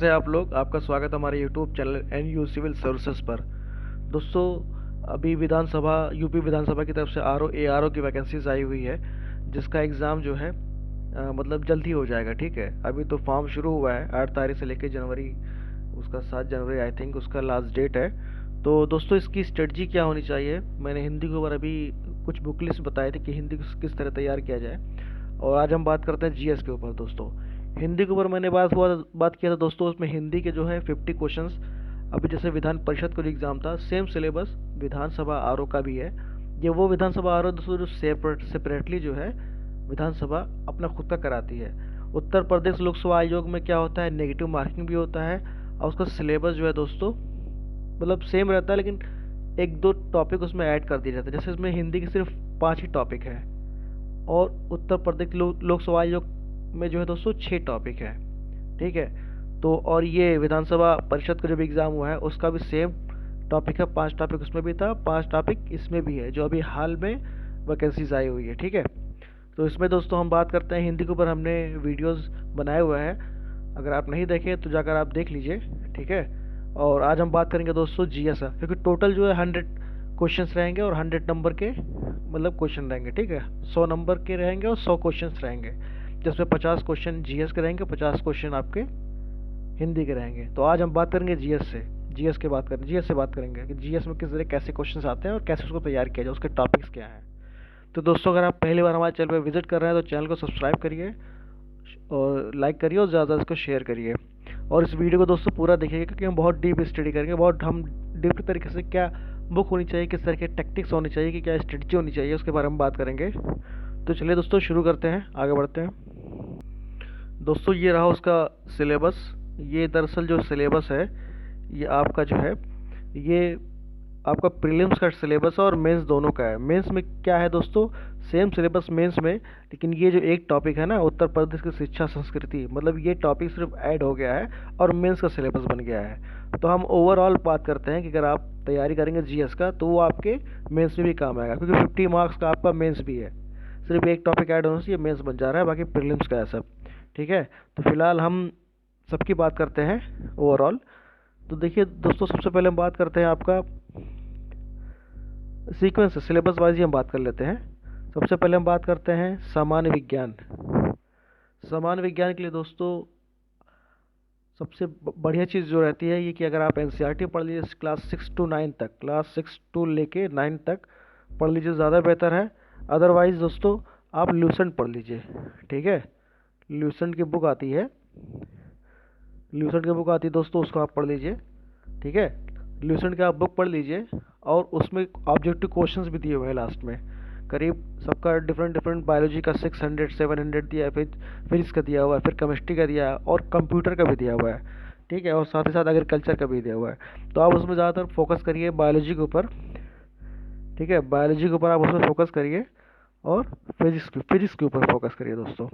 से आप लोग आपका स्वागत है हमारे YouTube channel NU civil services पर। दोस्तों, अभी यूपी विधानसभा की तरफ से आरओ की वैकेंसीज आई हुई है, जिसका एग्ज़ाम जो है मतलब जल्द ही हो जाएगा। ठीक है, अभी तो फॉर्म शुरू हुआ है 8 तारीख से लेकर जनवरी, उसका 7 जनवरी आई थिंक उसका लास्ट डेट है। तो दोस्तों, इसकी स्ट्रेटजी क्या होनी चाहिए, मैंने हिंदी के ऊपर अभी कुछ बुक लिस्ट बताए थे कि हिंदी को किस तरह तैयार किया जाए। और आज हम बात करते हैं जीएस के ऊपर। दोस्तों, हिंदी के ऊपर मैंने बात किया था दोस्तों, उसमें हिंदी के जो है 50 क्वेश्चंस। अभी जैसे विधान परिषद का जो एग्ज़ाम था, सेम सिलेबस विधानसभा आरओ का भी है। ये वो विधानसभा आरओ दोस्तों जो सेपरेटली जो है विधानसभा अपना खुद का कराती है। उत्तर प्रदेश लोक सेवा आयोग में क्या होता है, नेगेटिव मार्किंग भी होता है, और उसका सिलेबस जो है दोस्तों मतलब सेम रहता है, लेकिन एक दो टॉपिक उसमें ऐड कर दिए जाते हैं। जैसे इसमें हिंदी के सिर्फ 5 ही टॉपिक है, और उत्तर प्रदेश लोक सेवा आयोग में जो है दोस्तों 6 टॉपिक है। ठीक है, तो और ये विधानसभा परिषद का जो भी एग्ज़ाम हुआ है उसका भी सेम टॉपिक है। 5 टॉपिक उसमें भी था, 5 टॉपिक इसमें भी है, जो अभी हाल में वैकेंसीज आई हुई है। ठीक है, तो इसमें दोस्तों हम बात करते हैं हिंदी के ऊपर, हमने वीडियोस बनाए हुए हैं, अगर आप नहीं देखे तो जाकर आप देख लीजिए। ठीक है, और आज हम बात करेंगे दोस्तों जीएस का, क्योंकि टोटल जो है 100 क्वेश्चंस रहेंगे और 100 नंबर के मतलब क्वेश्चन रहेंगे। ठीक है, 100 नंबर के रहेंगे और 100 क्वेश्चंस रहेंगे, जिसमें 50 क्वेश्चन जीएस के रहेंगे, 50 क्वेश्चन आपके हिंदी के रहेंगे। तो आज हम बात करेंगे जीएस से बात करेंगे कि जीएस में किस तरह कैसे क्वेश्चंस आते हैं और कैसे उसको तैयार किया जाए, उसके टॉपिक्स क्या हैं। तो दोस्तों, अगर आप पहली बार हमारे चैनल पर विजिट कर रहे हैं तो चैनल को सब्सक्राइब करिए और लाइक करिए और ज़्यादा इसको शेयर करिए। और इस वीडियो को दोस्तों पूरा देखिएगा, क्योंकि हम बहुत डीप स्टडी करेंगे, बहुत हम डीप तरीके से क्या बुक होनी चाहिए, किस तरह के टेक्टिक्स होनी चाहिए, कि क्या स्ट्रेटजी होनी चाहिए, उसके बारे में बात करेंगे। तो चलिए दोस्तों शुरू करते हैं, आगे बढ़ते हैं। दोस्तों, ये रहा उसका सिलेबस। ये दरअसल जो सिलेबस है, ये आपका जो है ये आपका प्रीलिम्स का सिलेबस और मेंस दोनों का है। मेंस में क्या है दोस्तों, सेम सिलेबस मेंस में, लेकिन ये जो एक टॉपिक है ना, उत्तर प्रदेश की शिक्षा संस्कृति, मतलब ये टॉपिक सिर्फ ऐड हो गया है और मेंस का सिलेबस बन गया है। तो हम ओवरऑल बात करते हैं कि अगर आप तैयारी करेंगे जीएस का तो वो आपके मेंस में भी काम आएगा, क्योंकि 50 मार्क्स का आपका मेंस भी है। सिर्फ एक टॉपिक ऐड होने से ये मेंस बन जा रहा है, बाकी प्रीलिम्स का है सब। ठीक है, तो फिलहाल हम सबकी बात करते हैं ओवरऑल। तो देखिए दोस्तों, सबसे पहले हम बात करते हैं आपका सीक्वेंस, सिलेबस वाइज ही हम बात कर लेते हैं। सबसे पहले हम बात करते हैं सामान्य विज्ञान। सामान्य विज्ञान के लिए दोस्तों सबसे बढ़िया चीज़ जो रहती है ये कि अगर आप एनसीईआरटी पढ़ लीजिए क्लास 6 टू 9 तक, क्लास 6 टू लेके 9 तक पढ़ लीजिए, ज़्यादा बेहतर है। अदरवाइज़ दोस्तों आप ल्यूसेंट पढ़ लीजिए। ठीक है, ल्यूसेंट की बुक आती है, दोस्तों, उसको आप पढ़ लीजिए। ठीक है, ल्यूसेंट की आप बुक पढ़ लीजिए, और उसमें ऑब्जेक्टिव क्वेश्चंस भी दिए हुए हैं लास्ट में। करीब सबका डिफरेंट डिफरेंट, बायोलॉजी का 600 700 दिया है, फिर फिजिक्स का दिया हुआ है, फिर केमिस्ट्री का दिया है, और कंप्यूटर का भी दिया हुआ है। ठीक है, और साथ ही साथ एग्रीकल्चर का भी दिया हुआ है। तो आप उसमें ज़्यादातर फोकस करिए बायोलॉजी के ऊपर। ठीक है, बायोलॉजी के ऊपर आप उसमें फोकस करिए, और फिजिक्स के ऊपर फोकस करिए दोस्तों।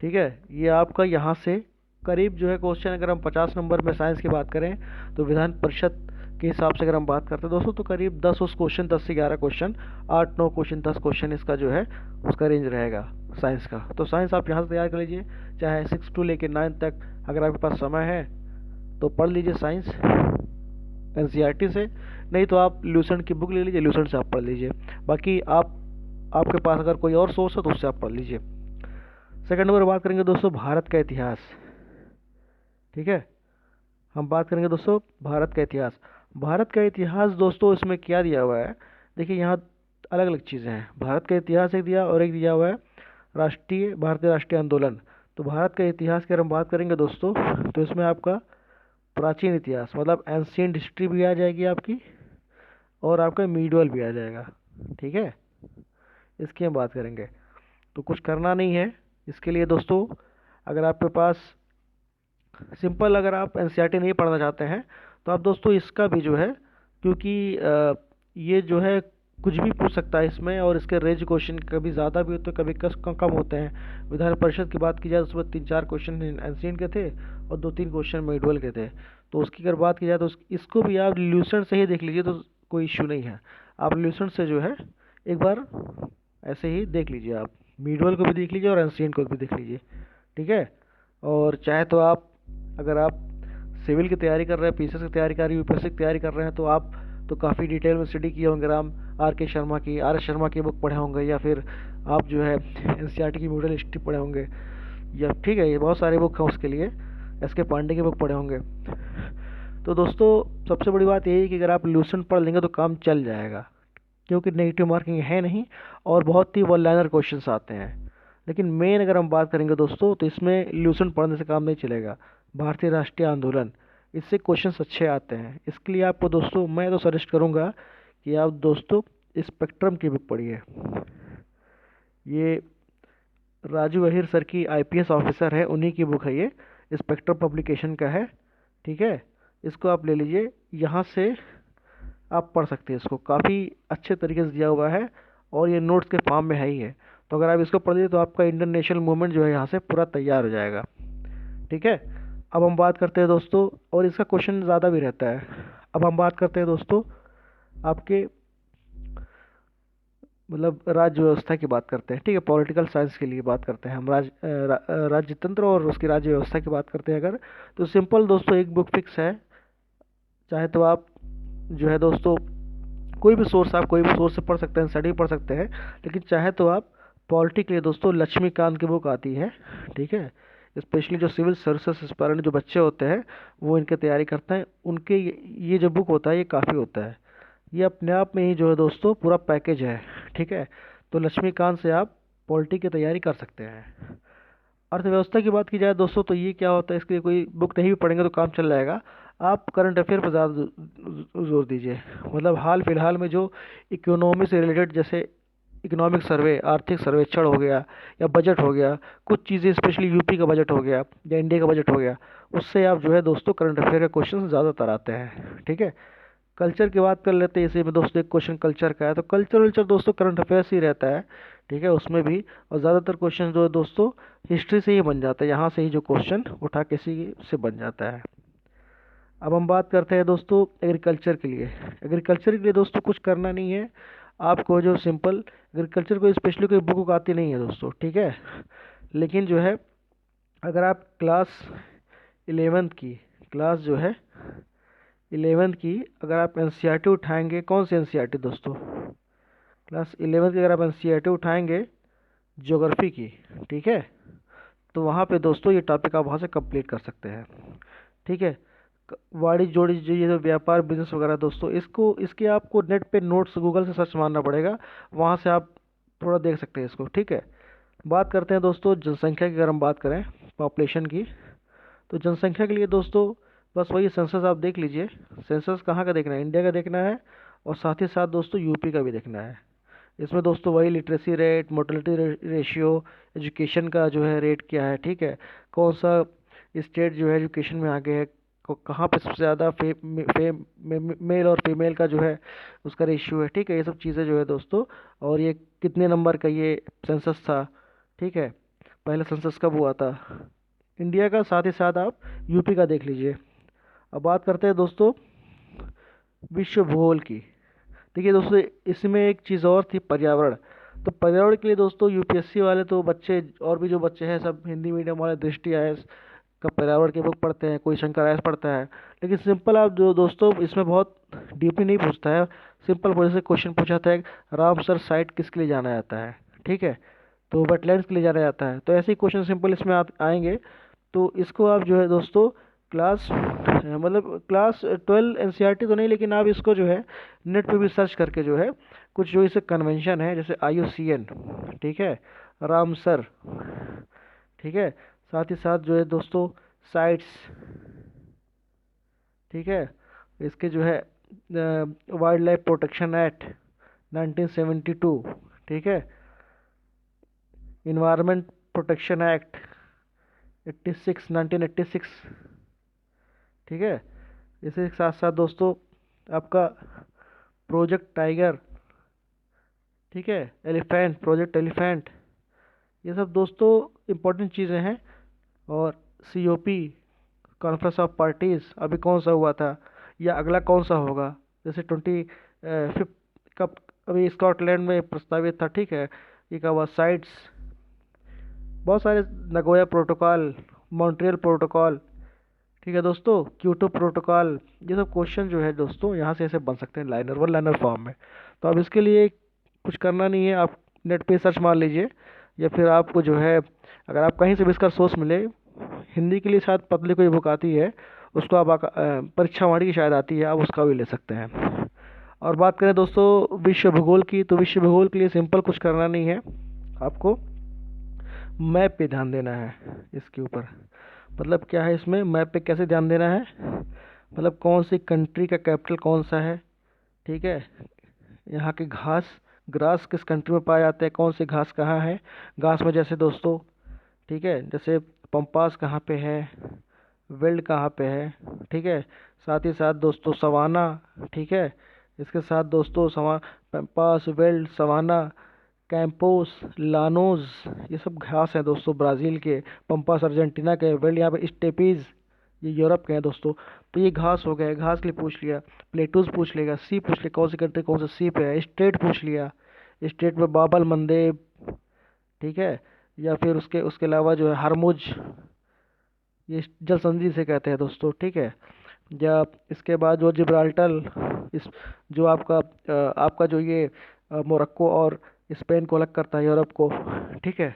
ठीक है, ये आपका यहाँ से करीब जो है क्वेश्चन, अगर हम 50 नंबर में साइंस की बात करें तो विधान परिषद के हिसाब से अगर हम बात करते हैं दोस्तों, तो करीब 10 उस क्वेश्चन, 10 से 11 क्वेश्चन, 8 9 क्वेश्चन, 10 क्वेश्चन इसका जो है उसका रेंज रहेगा साइंस का। तो साइंस आप यहाँ से तैयार कर लीजिए, चाहे 6 टू लेके 9 तक अगर आपके पास समय है तो पढ़ लीजिए साइंस एनसीईआरटी से, नहीं तो आप ल्यूसेंट की बुक ले लीजिए, ल्यूसेंट से आप पढ़ लीजिए। बाकी आपके पास अगर कोई और सोर्स है तो उससे आप पढ़ लीजिए। सेकंड नंबर बात करेंगे दोस्तों भारत का इतिहास। ठीक है, हम बात करेंगे दोस्तों भारत का इतिहास। भारत का इतिहास दोस्तों इसमें क्या दिया हुआ है, देखिए यहाँ अलग अलग चीज़ें हैं। भारत का इतिहास एक दिया, और एक दिया हुआ है भारतीय राष्ट्रीय आंदोलन। तो भारत का इतिहास की अगर हम बात करेंगे दोस्तों, तो इसमें आपका प्राचीन इतिहास मतलब एंशियंट हिस्ट्री भी आ जाएगी आपकी, और आपका मीडिवल भी आ जाएगा। ठीक है, इसकी हम बात करेंगे। तो कुछ करना नहीं है इसके लिए दोस्तों, अगर आपके पास सिंपल, अगर आप एनसीईआरटी नहीं पढ़ना चाहते हैं तो आप दोस्तों इसका भी जो है, क्योंकि ये जो है कुछ भी पूछ सकता है इसमें, और इसके रेंज क्वेश्चन कभी ज़्यादा भी होते हैं, कभी कम होते हैं। विधान परिषद की बात की जाए तो उसमें 3 4 क्वेश्चन एंशियंट के थे और 2 3 क्वेश्चन मेडुअल के थे। तो उसकी अगर बात की जाए तो इसको भी आप ल्यूसेंट से ही देख लीजिए, तो कोई इश्यू नहीं है। आप ल्यूसेंट से जो है एक बार ऐसे ही देख लीजिए, आप मीडुअल को भी देख लीजिए और एंशियंट को भी देख लीजिए। ठीक है, और चाहे तो आप अगर आप सिविल की तैयारी कर रहे हैं, पीसीएस की तैयारी कर रहे हैं, यूपीएससी की तैयारी कर रहे हैं, तो आप तो काफ़ी डिटेल में स्टडी किए होंगे। राम आर के शर्मा की, आर एस शर्मा की बुक पढ़े होंगे, या फिर आप जो है एनसीईआरटी की मॉडल हिस्ट्री पढ़े होंगे, या ठीक है, ये बहुत सारे बुक हैं उसके लिए, एस के पांडे की बुक पढ़े होंगे। तो दोस्तों सबसे बड़ी बात यही है कि अगर आप लूसेंट पढ़ लेंगे तो काम चल जाएगा, क्योंकि नेगेटिव मार्किंग है नहीं और बहुत ही वन लाइनर क्वेश्चंस आते हैं। लेकिन मेन अगर हम बात करेंगे दोस्तों, तो इसमें लूसेंट पढ़ने से काम नहीं चलेगा। भारतीय राष्ट्रीय आंदोलन, इससे क्वेश्चंस अच्छे आते हैं। इसके लिए आपको दोस्तों मैं तो सजेस्ट करूंगा कि आप दोस्तों स्पेक्ट्रम की बुक पढ़िए। ये राजू अहिर सर की आईपीएस ऑफिसर है, उन्हीं की बुक है ये, स्पेक्ट्रम पब्लिकेशन का है। ठीक है, इसको आप ले लीजिए, यहाँ से आप पढ़ सकते हैं। इसको काफ़ी अच्छे तरीके से दिया हुआ है और ये नोट्स के फॉर्म में है ही है। तो अगर आप इसको पढ़ लीजिए तो आपका इंडियन नेशनल मूवमेंट जो है यहाँ से पूरा तैयार हो जाएगा। ठीक है, अब हम बात करते हैं दोस्तों, और इसका क्वेश्चन ज़्यादा भी रहता है। अब हम बात करते हैं दोस्तों आपके मतलब राज्य व्यवस्था की बात करते हैं। ठीक है, पॉलिटिकल साइंस के लिए बात करते हैं हम, राज्य तंत्र और उसकी राज्य व्यवस्था की बात करते हैं अगर, तो सिंपल दोस्तों एक बुक फिक्स है। चाहे तो आप जो है दोस्तों कोई भी सोर्स, आप कोई भी सोर्स से पढ़ सकते हैं, स्टडी पढ़ सकते हैं, लेकिन चाहे तो आप पॉलिटी के लिए दोस्तों लक्ष्मीकांत की बुक आती है। ठीक है, स्पेशली जो सिविल सर्विसेज एस्पायरेंट जो बच्चे होते हैं वो इनकी तैयारी करते हैं, उनके ये जो बुक होता है ये काफ़ी होता है। ये अपने आप में ही जो है दोस्तों पूरा पैकेज है। ठीक है, तो लक्ष्मीकांत से आप पॉलिटी की तैयारी कर सकते हैं। अर्थव्यवस्था की बात की जाए दोस्तों, तो ये क्या होता है, इसके लिए कोई बुक नहीं भी पढ़ेंगे तो काम चल जाएगा। आप करंट अफेयर पर ज़्यादा जोर दीजिए। मतलब हाल फिलहाल में जो इकोनॉमी से रिलेटेड, जैसे इकोनॉमिक सर्वे, आर्थिक सर्वेक्षण हो गया, या बजट हो गया, कुछ चीज़ें स्पेशली यूपी का बजट हो गया या इंडिया का बजट हो गया, उससे आप जो है दोस्तों करंट अफेयर के क्वेश्चन ज़्यादातर आते हैं। ठीक है, कल्चर की बात कर लेते हैं इसी में दोस्तों। एक क्वेश्चन कल्चर का है, तो कल्चर वल्चर दोस्तों करंट अफेयर्स ही रहता है। ठीक है, उसमें भी, और ज़्यादातर क्वेश्चन जो है दोस्तों हिस्ट्री से ही बन जाता है, यहाँ से ही जो क्वेश्चन उठा के इसी से बन जाता है। अब हम बात करते हैं दोस्तों एग्रीकल्चर के लिए। एग्रीकल्चर के लिए दोस्तों कुछ करना नहीं है आपको, जो सिंपल एग्रीकल्चर को स्पेशली कोई बुक आती नहीं है दोस्तों। ठीक है, लेकिन जो है अगर आप क्लास 11th की, क्लास जो है 11th की अगर आप एनसीईआरटी उठाएंगे, कौन सी एनसीईआरटी दोस्तों, क्लास 11th की अगर आप एनसीईआरटी उठाएंगे ज्योग्राफी की, ठीक है, तो वहाँ पे दोस्तों ये टॉपिक आप वहाँ से कंप्लीट कर सकते हैं। ठीक है, वाणिज्य जोड़ी जो ये जो व्यापार बिजनेस वगैरह दोस्तों, इसको इसके आपको नेट पे नोट्स गूगल से सर्च मारना पड़ेगा, वहाँ से आप थोड़ा देख सकते हैं इसको। ठीक है, बात करते हैं दोस्तों जनसंख्या की। अगर हम बात करें पॉपुलेशन की, तो जनसंख्या के लिए दोस्तों बस वही सेंसस आप देख लीजिए। सेंसस कहाँ का देखना है, इंडिया का देखना है, और साथ ही साथ दोस्तों यूपी का भी देखना है। इसमें दोस्तों वही literacy rate, mortality ratio, education का जो है रेट क्या है, ठीक है, कौन सा स्टेट जो है एजुकेशन में आगे है, कहाँ पे सबसे ज़्यादा मेल और फीमेल का जो है उसका रेशियो है। ठीक है, ये सब चीज़ें जो है दोस्तों, और ये कितने नंबर का ये सेंसस था। ठीक है, पहले सेंसस कब हुआ था इंडिया का, साथ ही साथ आप यूपी का देख लीजिए। अब बात करते हैं दोस्तों विश्व भूगोल की। देखिए दोस्तों, इसमें एक चीज़ और थी, पर्यावरण। तो पर्यावरण के लिए दोस्तों यूपीएससी वाले तो बच्चे, और भी जो बच्चे हैं सब हिंदी मीडियम वाले, दृष्टि आईएएस का पर्यावरण की बुक पढ़ते हैं, कोई शंकर आईएएस पढ़ता है। लेकिन सिंपल आप जो दोस्तों इसमें बहुत डीपली नहीं पूछता है, सिंपल वजह से क्वेश्चन पूछाता है रामसर साइट किसके लिए जाना जाता है। ठीक है, तो वेटलैंड्स के लिए जाना जाता है। तो ऐसे ही क्वेश्चन सिंपल इसमें आएंगे। तो इसको आप जो है दोस्तों क्लास मतलब क्लास 12 एनसीईआरटी तो नहीं, लेकिन आप इसको जो है नेट पे भी सर्च करके जो है कुछ जो इसे कन्वेंशन है, जैसे IUCN, ठीक है, रामसर, ठीक है, साथ ही साथ जो है दोस्तों साइट्स, ठीक है, इसके जो है वाइल्ड लाइफ प्रोटेक्शन एक्ट 1972, ठीक है, इन्वायरमेंट प्रोटेक्शन एक्ट 1986, ठीक है, इसके साथ साथ दोस्तों आपका प्रोजेक्ट टाइगर, ठीक है, एलिफेंट, प्रोजेक्ट एलिफेंट, ये सब दोस्तों इम्पोर्टेंट चीज़ें हैं। और COP, कॉन्फ्रेंस ऑफ पार्टीज़, अभी कौन सा हुआ था या अगला कौन सा होगा, जैसे 25 कब अभी स्कॉटलैंड में प्रस्तावित था। ठीक है, ये क्या हुआ, साइट्स, बहुत सारे, नगोया प्रोटोकॉल, मॉन्ट्रियल प्रोटोकॉल, ठीक है दोस्तों, क्योटो प्रोटोकॉल, ये सब क्वेश्चन जो है दोस्तों यहाँ से ऐसे बन सकते हैं लाइनर वन लाइनर फॉर्म में। तो अब इसके लिए कुछ करना नहीं है, आप नेट पे सर्च मार लीजिए, या फिर आपको जो है अगर आप कहीं से भी इसका सोर्स मिले, हिंदी के लिए शायद पतली कोई बुक आती है, उसको आप परीक्षा वाणी की शायद आती है, आप उसका भी ले सकते हैं। और बात करें दोस्तों विश्व भूगोल की, तो विश्व भूगोल के लिए सिंपल कुछ करना नहीं है, आपको मैप पे ध्यान देना है इसके ऊपर। मतलब क्या है, इसमें मैप पे कैसे ध्यान देना है, मतलब कौन सी कंट्री का कैपिटल कौन सा है, ठीक है, यहाँ के घास ग्रास किस कंट्री में पाए जाते हैं, कौन से घास कहाँ है, घास में जैसे दोस्तों, ठीक है, जैसे पंपास कहाँ पे है, वेल्ड कहाँ पे है, ठीक है, साथ ही साथ दोस्तों सवाना, ठीक है, इसके साथ दोस्तों pampas, veld, savanna, campos, llanos, ये सब घास हैं दोस्तों ब्राज़ील के, पंपास अर्जेंटीना के, वेल्ड यहाँ पे स्टेपीज, ये यूरोप के हैं दोस्तों। तो ये घास हो गया, घास के लिए पूछ लिया, प्लेटूज पूछ लेगा, सी पूछ लिया कौन सी कंट्री कौन सा सी पे है, स्टेट पूछ लिया, स्टेट में बाबल मंदेब, ठीक है, या फिर उसके उसके अलावा जो है हरमुज, ये जल संधि से कहते हैं दोस्तों, ठीक है, या इसके बाद जो जिब्राल्टर, इस जो आपका जो ये मोरक्को और स्पेन को अलग करता है यूरोप को, ठीक है।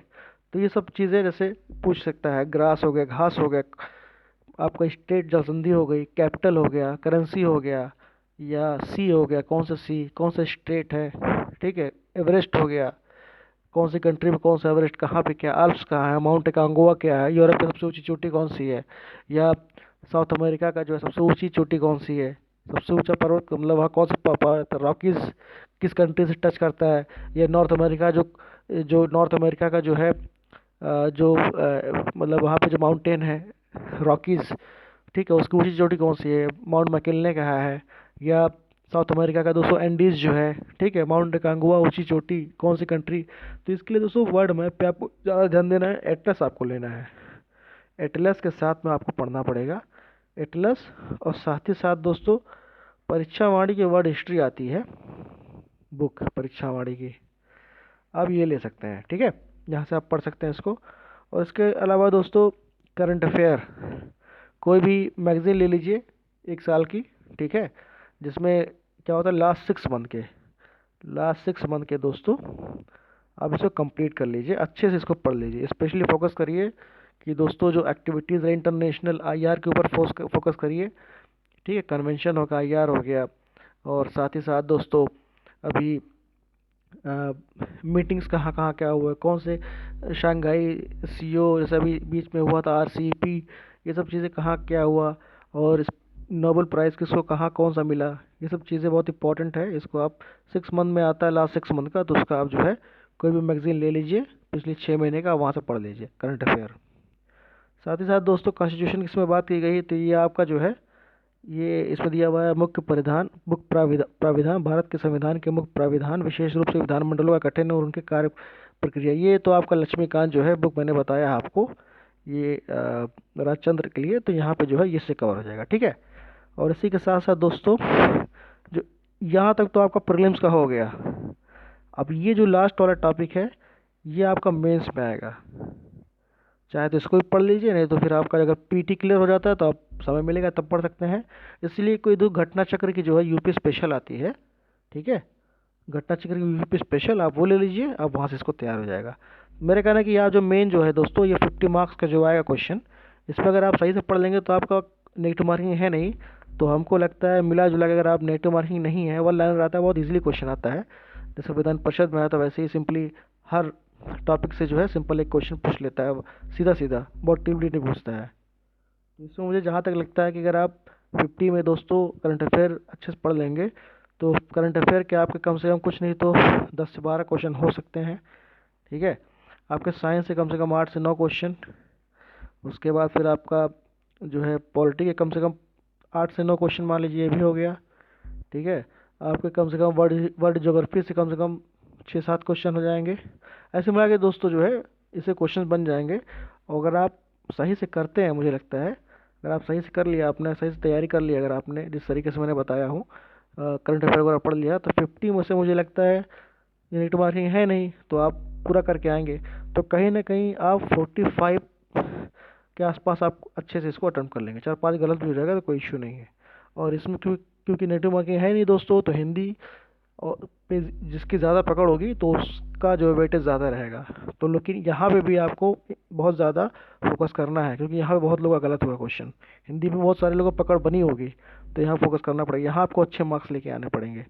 तो ये सब चीज़ें जैसे पूछ सकता है, ग्रास हो गया, घास हो गया, आपका स्टेट जलसंधि हो गई, कैपिटल हो गया, करेंसी हो गया, या सी हो गया, कौन सा सी कौन सा स्टेट है, ठीक है, एवरेस्ट हो गया, कौन सी कंट्री में कौन सा एवरेस्ट कहाँ पे, क्या अल्प्स कहाँ है, माउंट कांगोआ क्या है, यूरोप की सबसे ऊंची चोटी कौन सी है, या साउथ अमेरिका का जो है सबसे ऊंची चोटी कौन सी है, सबसे ऊंचा पर्वत मतलब वहाँ कौन सा पर्वत, रॉकीज किस कंट्री से टच करता है, या नॉर्थ अमेरिका जो जो नॉर्थ अमेरिका का जो है मतलब वहाँ पे जो माउंटेन है रॉकीज, ठीक है, उसकी ऊंची चोटी कौन सी है, माउंट मैकिन्ले कहाँ है, या साउथ अमेरिका का दोस्तों एंडीज जो है, ठीक है, माउंट कांगुआ ऊंची चोटी कौन सी कंट्री। तो इसके लिए दोस्तों वर्ड मैप पे आपको ज़्यादा ध्यान देना है, एटलस आपको लेना है, एटलस के साथ में आपको पढ़ना पड़ेगा, एटलस, और साथ ही साथ दोस्तों परीक्षा वाणी की वर्ड हिस्ट्री आती है बुक परीक्षा वाणी की, आप ये ले सकते हैं, ठीक है, यहाँ से आप पढ़ सकते हैं इसको। और इसके अलावा दोस्तों करंट अफेयर, कोई भी मैगज़ीन ले लीजिए 1 साल की, ठीक है, जिसमें क्या होता है लास्ट 6 मंथ के दोस्तों आप इसको कंप्लीट कर लीजिए, अच्छे से इसको पढ़ लीजिए, स्पेशली फोकस करिए कि दोस्तों जो एक्टिविटीज़ है इंटरनेशनल आईआर के ऊपर फोकस करिए, ठीक है, कन्वेंशन होगा, आईआर हो गया, और साथ ही साथ दोस्तों अभी मीटिंग्स कहाँ कहाँ क्या हुआ है, कौन से शंघाई सीओ जैसे अभी बीच में हुआ था, आरसीईपी, ये सब चीज़ें कहाँ क्या हुआ, और इस नोबेल प्राइज़ किसको कहाँ कौन सा मिला, ये सब चीज़ें बहुत इंपॉर्टेंट है, इसको आप 6 मंथ में आता है लास्ट 6 मंथ का, तो उसका आप जो है कोई भी मैगज़ीन ले लीजिए पिछले 6 महीने का, वहाँ से पढ़ लीजिए करंट अफेयर। साथ ही साथ दोस्तों कॉन्स्टिट्यूशन की इसमें बात की गई है, तो ये आपका जो है ये इसमें दिया हुआ है मुख्य प्राविधान भारत के संविधान के मुख्य प्राविधान विशेष रूप से विधानमंडलों का गठन और उनके कार्य प्रक्रिया, ये तो आपका लक्ष्मीकांत जो है बुक मैंने बताया आपको, ये राजचंद्र के लिए, तो यहाँ पे जो है ये से कवर हो जाएगा, ठीक है। और इसी के साथ साथ दोस्तों जो यहाँ तक तो आपका प्रीलिम्स का हो गया, अब ये जो लास्ट वाला टॉपिक है ये आपका मेंस में आएगा, चाहे तो इसको भी पढ़ लीजिए, नहीं तो फिर आपका अगर पीटी क्लियर हो जाता है तो आप समय मिलेगा तब पढ़ सकते हैं। इसलिए कोई दो घटना चक्र की जो है यूपी स्पेशल आती है, ठीक है, घटना चक्र की यूपी स्पेशल आप वो ले लीजिए, आप वहाँ से इसको तैयार हो जाएगा। मेरा कहना है कि यहाँ जो मेन जो है दोस्तों ये 50 मार्क्स का जो आएगा क्वेश्चन, इसमें अगर आप सही से पढ़ लेंगे तो आपका नेगेटिव मार्किंग है नहीं, तो हमको लगता है मिला जुला के अगर आप नेगेटिव मार्किंग नहीं है, वन लाइनर आता है, बहुत ईजिली क्वेश्चन आता है, जैसे विधान परिषद में आया था वैसे ही सिंपली हर टॉपिक से जो है सिंपल एक क्वेश्चन पूछ लेता है, सीधा सीधा, बहुत डीपली नहीं पूछता है। तो इसमें मुझे जहाँ तक लगता है कि अगर आप 50 में दोस्तों करंट अफेयर अच्छे से पढ़ लेंगे तो करंट अफेयर के आपके कम से कम कुछ नहीं तो 10 से 12 क्वेश्चन हो सकते हैं, ठीक है। आपके साइंस से कम 8 से 9 क्वेश्चन, उसके बाद फिर आपका जो है पॉलिटी के कम से कम 8 से 9 क्वेश्चन मान लीजिए, ये भी हो गया, ठीक है। आपके कम से कम वर्ल्ड ज्योग्राफी से कम 6-7 क्वेश्चन हो जाएंगे, ऐसे मिला के दोस्तों जो है इससे क्वेश्चन बन जाएंगे। और अगर आप सही से करते हैं, मुझे लगता है अगर आप सही से कर लिया, आपने सही से तैयारी कर ली, अगर आपने जिस तरीके से मैंने बताया हूँ करंट अफेयर वगैरह पढ़ लिया, तो 50 में से मुझे लगता है नेगेटिव मार्किंग है नहीं, तो आप पूरा करके आएंगे, तो कहीं ना कहीं आप 45 के आसपास आप अच्छे से इसको अटेम्प्ट कर लेंगे। 4-5 गलत भी हो जाएगा तो कोई इश्यू नहीं है। और इसमें क्योंकि नेटिव मार्किंग है नहीं दोस्तों, तो हिंदी और पे जिसकी ज़्यादा पकड़ होगी तो उसका जो वेटेज ज़्यादा रहेगा। तो लेकिन यहाँ पे भी आपको बहुत ज़्यादा फोकस करना है, क्योंकि यहाँ पे बहुत लोगों का गलत हुआ क्वेश्चन। हिंदी में बहुत सारे लोगों को पकड़ बनी होगी, तो यहाँ फोकस करना पड़ेगा, यहाँ आपको अच्छे मार्क्स लेके आने पड़ेंगे।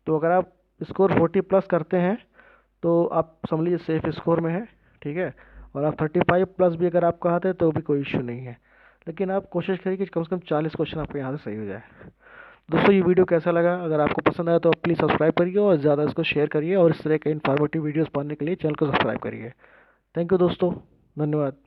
तो अगर आप स्कोर 40+ करते हैं तो आप समझ लीजिए सेफ स्कोर में है, ठीक है। और आप 35+ भी अगर आपका आते हैं तो भी कोई इश्यू नहीं है, लेकिन आप कोशिश करिए कि कम से कम 40 क्वेश्चन आपके यहाँ से सही हो जाए। दोस्तों ये वीडियो कैसा लगा? अगर आपको पसंद आया तो प्लीज़ सब्सक्राइब करिए और ज़्यादा इसको शेयर करिए, और इस तरह के इन्फॉर्मेटिव वीडियोस पाने के लिए चैनल को सब्सक्राइब करिए। थैंक यू दोस्तों, धन्यवाद।